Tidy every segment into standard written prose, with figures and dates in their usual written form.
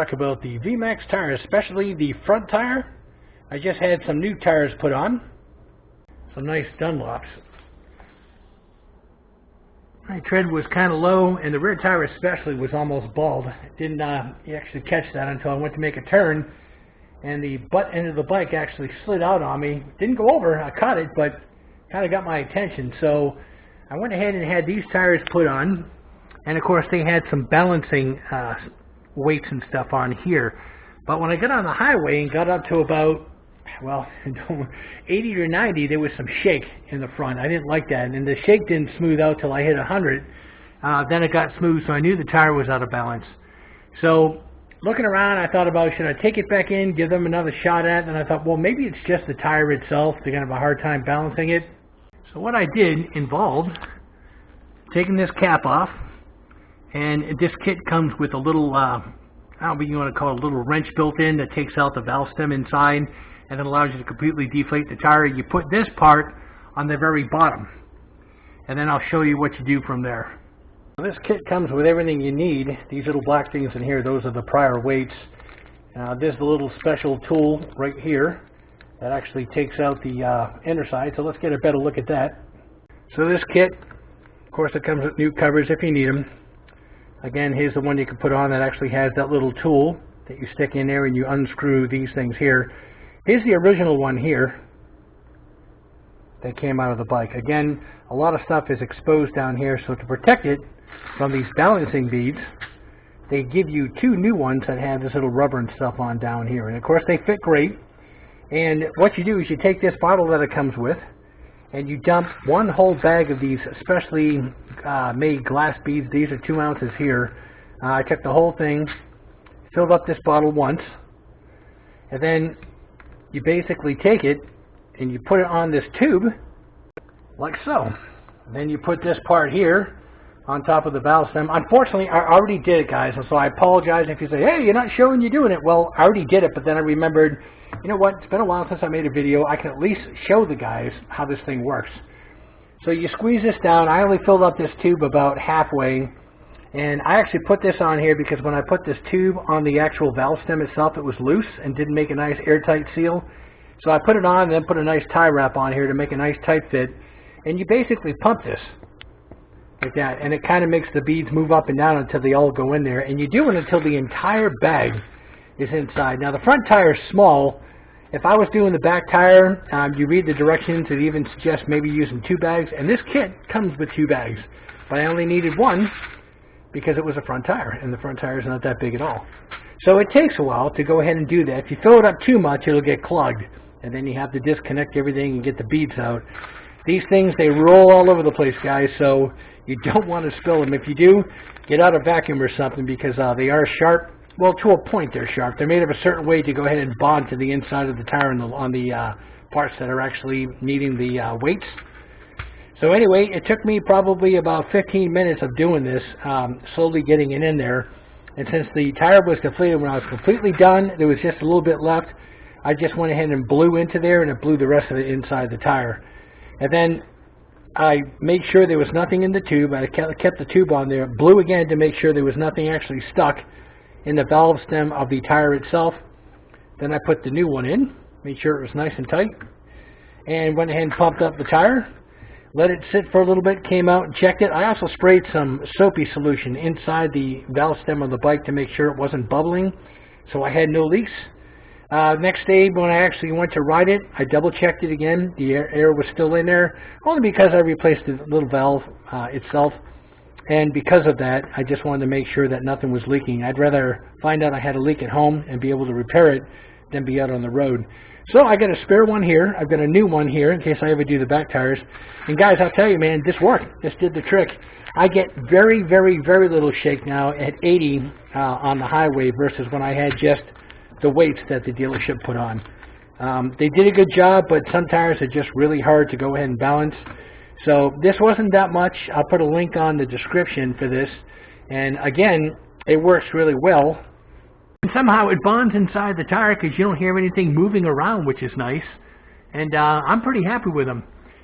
talk about the Vmax tires, especially the front tire. I just had some new tires put on, some nice Dunlops. My tread was kind of low, and the rear tire especially was almost bald. Didn't actually catch that until I went to make a turn, and the butt end of the bike actually slid out on me. Didn't go over, I caught it, but kind of got my attention. So I went ahead and had these tires put on, and of course they had some balancing weights and stuff on here. But when I got on the highway and got up to about, well, 80 or 90, there was some shake in the front. I didn't like that, and the shake didn't smooth out till I hit 100. Then it got smooth, so I knew the tire was out of balance. So looking around, I thought about, should I take it back in, give them another shot at it? And I thought, well, maybe it's just the tire itself. They're going to have a hard time balancing it. So what I did involved taking this cap off, and this kit comes with a little, I don't know what you want to call it, a little wrench built in that takes out the valve stem inside and then allows you to completely deflate the tire. You put this part on the very bottom, and then I'll show you what you do from there. This kit comes with everything you need. These little black things in here, those are the prior weights. There's the little special tool right here that actually takes out the inner side. So let's get a better look at that. So this kit, of course, it comes with new covers if you need them. Again, here's the one you can put on that actually has that little tool that you stick in there and you unscrew these things here. Here's the original one here that came out of the bike. Again, a lot of stuff is exposed down here, so to protect it from these balancing beads, they give you two new ones that have this little rubber and stuff on down here. And of course they fit great. And what you do is you take this bottle that it comes with and you dump one whole bag of these specially made glass beads. These are 2 ounces here. I took the whole thing, filled up this bottle once, and then you basically take it and you put it on this tube like so. And then you put this part here on top of the valve stem. Unfortunately, I already did it, guys, and so I apologize if you say, hey, you're not showing you doing it. Well, I already did it, but then I remembered, you know what, it's been a while since I made a video. I can at least show the guys how this thing works. So you squeeze this down. I only filled up this tube about halfway, and I actually put this on here because when I put this tube on the actual valve stem itself, it was loose and didn't make a nice airtight seal. So I put it on and then put a nice tie wrap on here to make a nice tight fit, and you basically pump this like that, and it kind of makes the beads move up and down until they all go in there, and you do it until the entire bag is inside. Now the front tire is small. If I was doing the back tire, you read the directions, it even suggests maybe using 2 bags, and this kit comes with 2 bags, but I only needed 1 because it was a front tire, and the front tire is not that big at all. So it takes a while to go ahead and do that. If you fill it up too much, it'll get clogged, and then you have to disconnect everything and get the beads out. These things, they roll all over the place, guys, so you don't want to spill them. If you do, get out a vacuum or something, because they are sharp. Well, to a point they're sharp. They're made of a certain way to go ahead and bond to the inside of the tire and on the parts that are actually needing the weights. So anyway, it took me probably about 15 minutes of doing this, slowly getting it in there. And since the tire was deflated when I was completely done, there was just a little bit left, I just went ahead and blew into there, and it blew the rest of it inside the tire. And then I made sure there was nothing in the tube. I kept the tube on there, blew again to make sure there was nothing actually stuck in the valve stem of the tire itself. Then I put the new one in, made sure it was nice and tight, and went ahead and pumped up the tire, let it sit for a little bit, came out and checked it. I also sprayed some soapy solution inside the valve stem of the bike to make sure it wasn't bubbling, so I had no leaks. Next day, when I actually went to ride it, I double checked it again. The air was still in there, only because I replaced the little valve itself. And because of that, I just wanted to make sure that nothing was leaking. I'd rather find out I had a leak at home and be able to repair it than be out on the road. So I got a spare one here. I've got a new one here in case I ever do the back tires. And guys, I'll tell you, man, this worked. This did the trick. I get very, very, very little shake now at 80 on the highway versus when I had just the weights that the dealership put on. They did a good job, but some tires are just really hard to go ahead and balance. So this wasn't that much. I'll put a link on the description for this. And again, it works really well. And somehow it bonds inside the tire because you don't hear anything moving around, which is nice. And I'm pretty happy with them.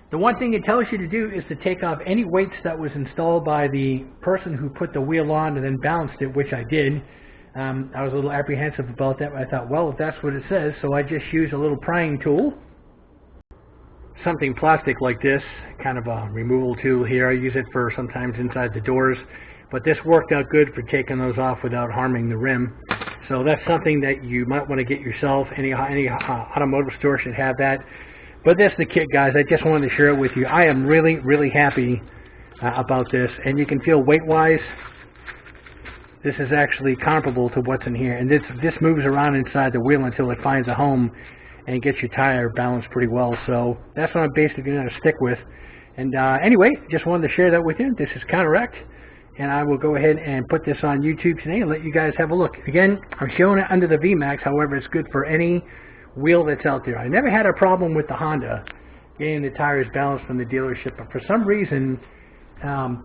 The one thing it tells you to do is to take off any weights that was installed by the person who put the wheel on and then balanced it, which I did. I was a little apprehensive about that, but I thought, well, if that's what it says, so I just used a little prying tool. Something plastic like this, kind of a removal tool here. I use it for sometimes inside the doors, but this worked out good for taking those off without harming the rim. So that's something that you might want to get yourself. Any automotive store should have that. But that's the kit, guys. I just wanted to share it with you. I am really, really happy about this, and you can feel weight-wise, this is actually comparable to what's in here. And this moves around inside the wheel until it finds a home and gets your tire balanced pretty well. So that's what I'm basically going to stick with. And anyway, just wanted to share that with you. This is Counteract, and I will go ahead and put this on YouTube today and let you guys have a look. Again, I'm showing it under the Vmax. However, it's good for any wheel that's out there. I never had a problem with the Honda getting the tires balanced from the dealership, but for some reason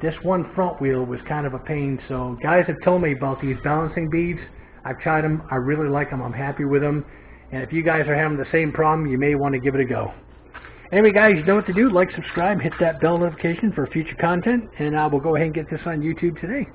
this one front wheel was kind of a pain. So guys have told me about these balancing beads. I've tried them. I really like them. I'm happy with them. And if you guys are having the same problem, you may want to give it a go. Anyway, guys, you know what to do. Like, subscribe, hit that bell notification for future content, and I will go ahead and get this on YouTube today.